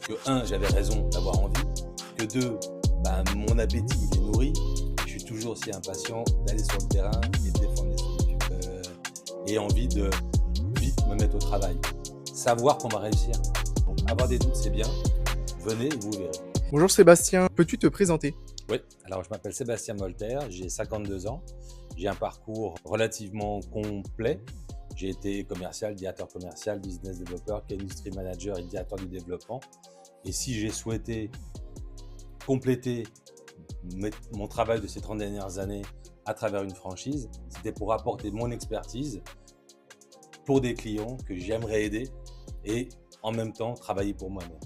que j'avais raison d'avoir envie, que deux, mon appétit il est nourri, je suis toujours aussi impatient d'aller sur le terrain et de défendre les solutions. Et envie de vite me mettre au travail. Savoir qu'on va réussir. Donc avoir des doutes, c'est bien. Venez, vous verrez. Bonjour Sébastien, peux-tu te présenter? Oui, alors je m'appelle Sébastien Molter, j'ai 52 ans. J'ai un parcours relativement complet. J'ai été commercial, directeur commercial, business developer, industry manager et directeur du développement. Et si j'ai souhaité compléter mon travail de ces 30 dernières années à travers une franchise, c'était pour apporter mon expertise pour des clients que j'aimerais aider et en même temps travailler pour moi-même.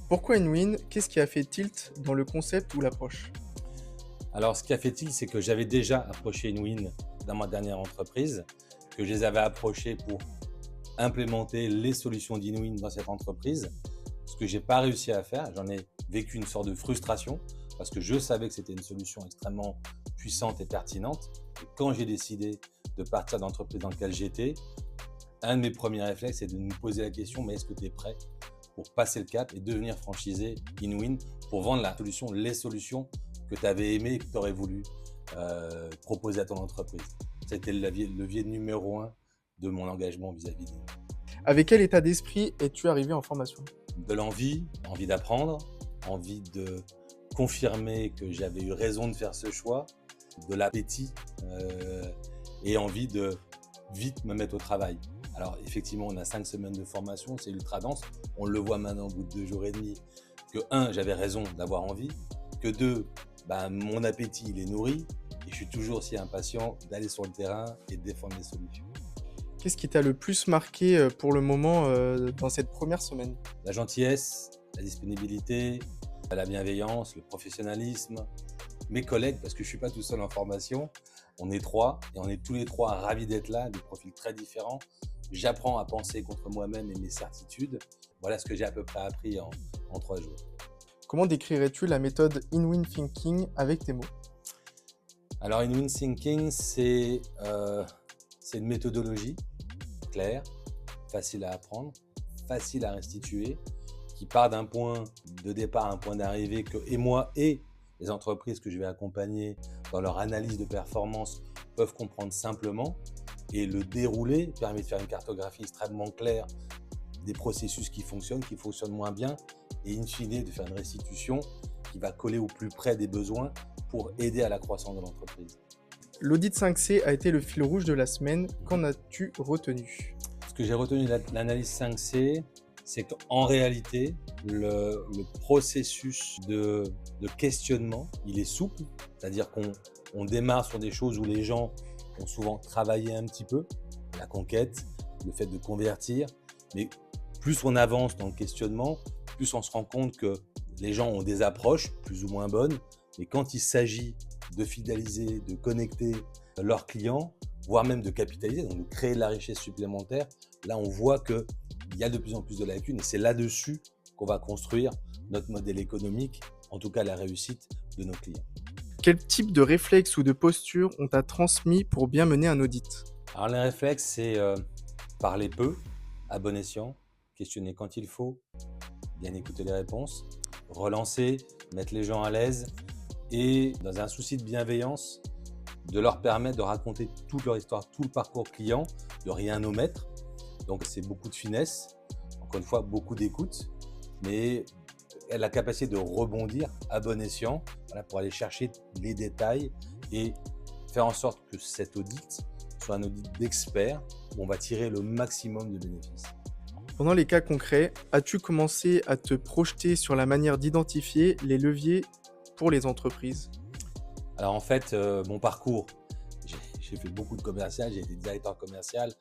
Pourquoi InWin? Qu'est-ce qui a fait tilt dans le concept ou l'approche? Alors, ce qui a fait tilt, c'est que j'avais déjà approché InWin dans ma dernière entreprise, que je les avais approchés pour implémenter les solutions d'InWin dans cette entreprise, ce que j'ai pas réussi à faire. J'en ai vécu une sorte de frustration parce que je savais que c'était une solution extrêmement puissante et pertinente. Et quand j'ai décidé de partir de l'entreprise dans laquelle j'étais, un de mes premiers réflexes, c'est de me poser la question, mais est-ce que tu es prêt pour passer le cap et devenir franchisé InWin pour vendre la solution, les solutions que tu avais aimé et que tu aurais voulu proposer à ton entreprise. C'était le levier numéro 1 de mon engagement vis-à-vis d'InWin. Avec quel état d'esprit es-tu arrivé en formation? De l'envie, envie d'apprendre, envie de confirmer que j'avais eu raison de faire ce choix, de l'appétit et envie de vite me mettre au travail. Alors effectivement, on a 5 semaines de formation, c'est ultra dense. On le voit maintenant au bout de 2 jours et demi que j'avais raison d'avoir envie, que 2, mon appétit il est nourri et je suis toujours aussi impatient d'aller sur le terrain et de défendre les solutions. Qu'est-ce qui t'a le plus marqué pour le moment dans cette première semaine? La gentillesse, la disponibilité, la bienveillance, le professionnalisme, mes collègues, parce que je ne suis pas tout seul en formation, on est 3 et on est tous les 3 ravis d'être là, des profils très différents. J'apprends à penser contre moi-même et mes certitudes. Voilà ce que j'ai à peu près appris en 3 jours. Comment décrirais-tu la méthode InWin Thinking avec tes mots? Alors, InWin Thinking, c'est une méthodologie claire, facile à apprendre, facile à restituer, qui part d'un point de départ à un point d'arrivée que moi et les entreprises que je vais accompagner dans leur analyse de performance peuvent comprendre simplement. Et le déroulé permet de faire une cartographie extrêmement claire des processus qui fonctionnent moins bien, et in fine de faire une restitution qui va coller au plus près des besoins pour aider à la croissance de l'entreprise. L'audit 5C a été le fil rouge de la semaine. Qu'en as-tu retenu? Ce que j'ai retenu de l'analyse 5C, c'est qu'en réalité, le processus de questionnement, il est souple, c'est-à-dire qu'on démarre sur des choses où les gens ont souvent travaillé un petit peu, la conquête, le fait de convertir, mais plus on avance dans le questionnement, plus on se rend compte que les gens ont des approches plus ou moins bonnes, mais quand il s'agit de fidéliser, de connecter leurs clients, voire même de capitaliser, donc de créer de la richesse supplémentaire, là on voit qu'il y a de plus en plus de lacunes et c'est là-dessus qu'on va construire notre modèle économique, en tout cas la réussite de nos clients. Quel type de réflexe ou de posture on t'a transmis pour bien mener un audit? Alors les réflexes, c'est parler peu, à bon escient, questionner quand il faut, bien écouter les réponses, relancer, mettre les gens à l'aise et dans un souci de bienveillance, de leur permettre de raconter toute leur histoire, tout le parcours client, de rien omettre. Donc c'est beaucoup de finesse, encore une fois beaucoup d'écoute, mais la capacité de rebondir à bon escient, voilà, pour aller chercher les détails et faire en sorte que cet audit soit un audit d'experts où on va tirer le maximum de bénéfices. Pendant les cas concrets, as-tu commencé à te projeter sur la manière d'identifier les leviers pour les entreprises? Alors en fait, mon parcours, j'ai fait beaucoup de commercial, j'ai été directeur commercial,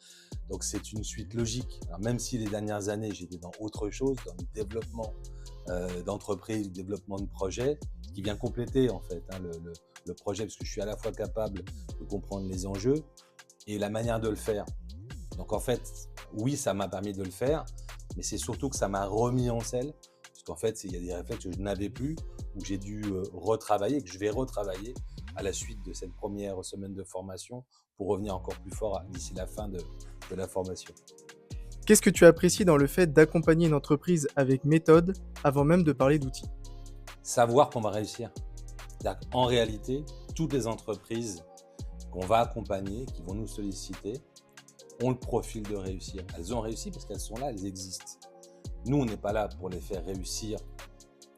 donc c'est une suite logique. Alors même si les dernières années, j'étais dans autre chose, dans le développement d'entreprise, le développement de projets, qui vient compléter en fait le projet, parce que je suis à la fois capable de comprendre les enjeux et la manière de le faire. Donc en fait, oui, ça m'a permis de le faire, mais c'est surtout que ça m'a remis en selle, parce qu'en fait, il y a des réflexes que je n'avais plus, où j'ai dû retravailler, que je vais retravailler à la suite de cette première semaine de formation pour revenir encore plus fort d'ici la fin de la formation. Qu'est-ce que tu apprécies dans le fait d'accompagner une entreprise avec méthode avant même de parler d'outils? Savoir qu'on va réussir. C'est-à-dire qu'en réalité, toutes les entreprises qu'on va accompagner, qui vont nous solliciter, ont le profil de réussir. Elles ont réussi parce qu'elles sont là, elles existent. Nous, on n'est pas là pour les faire réussir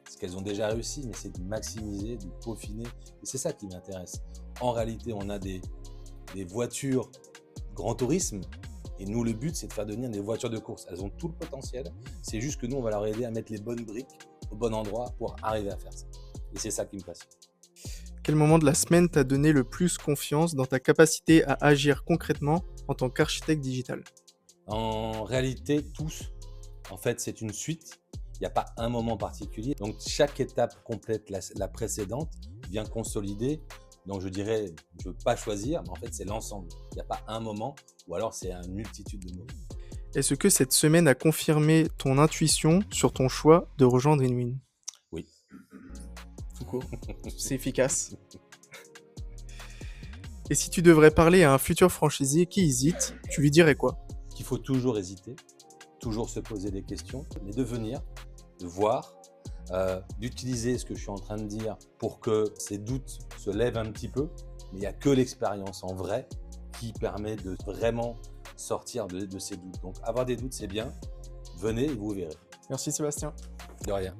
parce qu'elles ont déjà réussi, mais c'est de maximiser, de peaufiner. Et c'est ça qui m'intéresse. En réalité, on a des voitures grand tourisme. Et nous, le but, c'est de faire devenir des voitures de course. Elles ont tout le potentiel. C'est juste que nous, on va leur aider à mettre les bonnes briques au bon endroit pour arriver à faire ça. Et c'est ça qui me passionne. Quel moment de la semaine t'a donné le plus confiance dans ta capacité à agir concrètement en tant qu'architecte digital? En réalité, tous, en fait, c'est une suite. Il n'y a pas un moment particulier. Donc, chaque étape complète la précédente, vient consolider. Donc, je dirais, je ne veux pas choisir, mais en fait, c'est l'ensemble. Il n'y a pas un moment, ou alors c'est une multitude de mots. Est-ce que cette semaine a confirmé ton intuition sur ton choix de rejoindre InWin? Oui. Tout court. C'est efficace. Et si tu devrais parler à un futur franchisé qui hésite, tu lui dirais quoi? Qu'il faut toujours hésiter, toujours se poser des questions, mais de venir, de voir, d'utiliser ce que je suis en train de dire pour que ces doutes se lèvent un petit peu. Mais il n'y a que l'expérience en vrai qui permet de vraiment sortir de ces doutes. Donc avoir des doutes, c'est bien. Venez et vous verrez. Merci Sébastien. De rien.